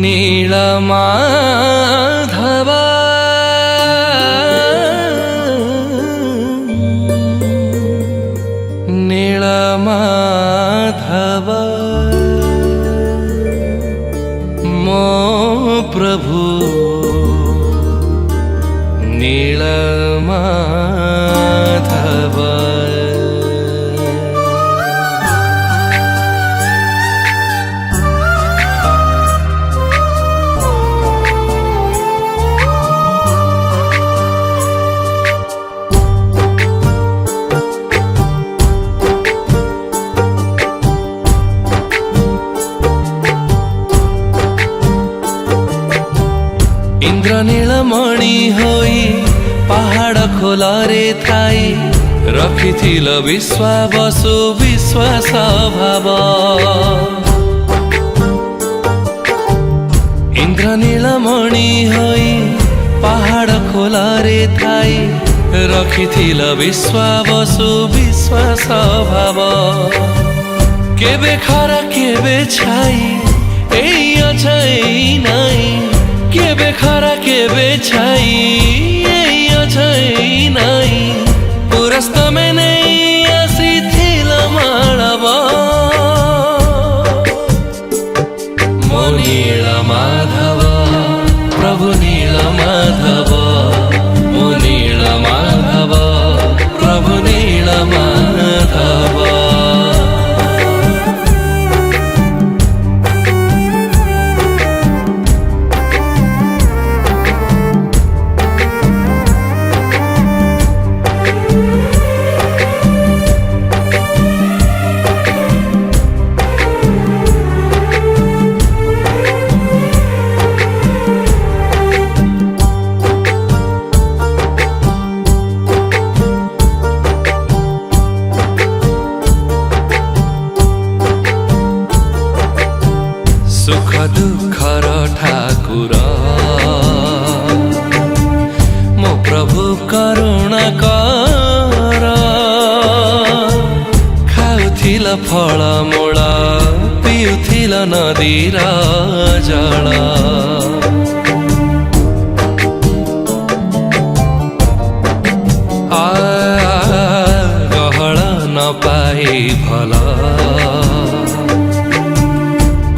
नीलमाधव नीलमाधव मो प्रभु नीलमाधव। इंद्रनीलमणि होई पहाड़ खोलरे थाई रखिथिल विश्वावसु विश्वास भाव। इंद्रनीलमणि होई पहाड़ खोलरे थाई रखिथिल विश्वावसु विश्वास भाव। केबे खरा केबे छाई एई अछाई नाई केबे खरा केबे छाई एई अछाई नाई पुरस्त में नहीं आसी थिल माळव मो नीलमाधव प्रभु नीलमाधव मो नीलमाधव प्रभु नीलमाधव। सुख दुखर ठाकुर मो प्रभु करुणा कर खाउथिल फल मूल पिउथिल नदीर जल गहळ न पाई भल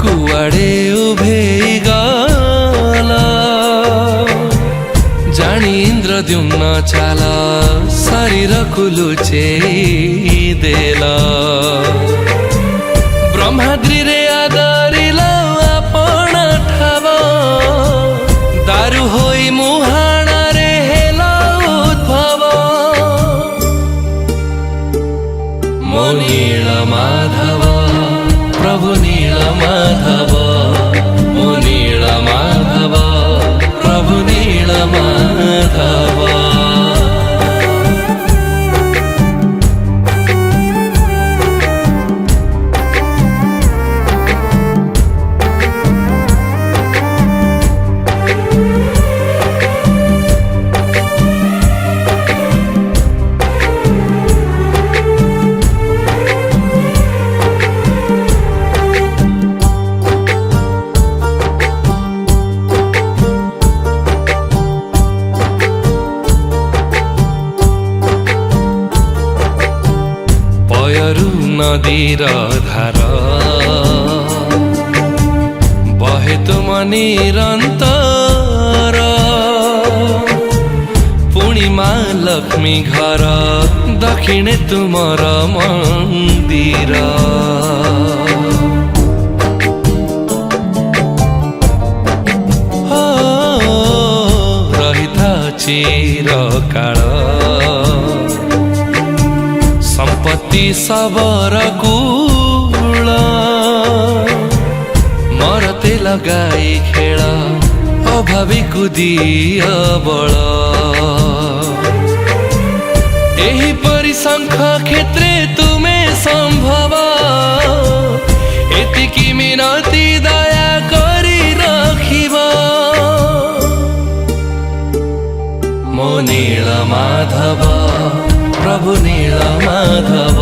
कुआड़े उभे गला जानी इंद्रद्युम्न चाल शरीर कुलुचे देला ब्रह्माद्री रे आदरिल आपण ठाव दारु होई मुहाण रे हेला उद्भव मो नीलमाधव प्रभु नीलमाधव मो नीलमाधव प्रभु नीलमाधव। नदीर धार बहे तुम निरंतर पुणी माँ लक्ष्मी घर दक्षिणे तुमर मंदिर रहिथा चिरकाल संपत्ति सबरा कूल मरते लगाई खेल अभावी कुदिया बल एही परिसंख क्षेत्रे तुमे संभव एतिकी मिनती दया करी रखिब मो नीलमाधव प्रभु नीलमाधव।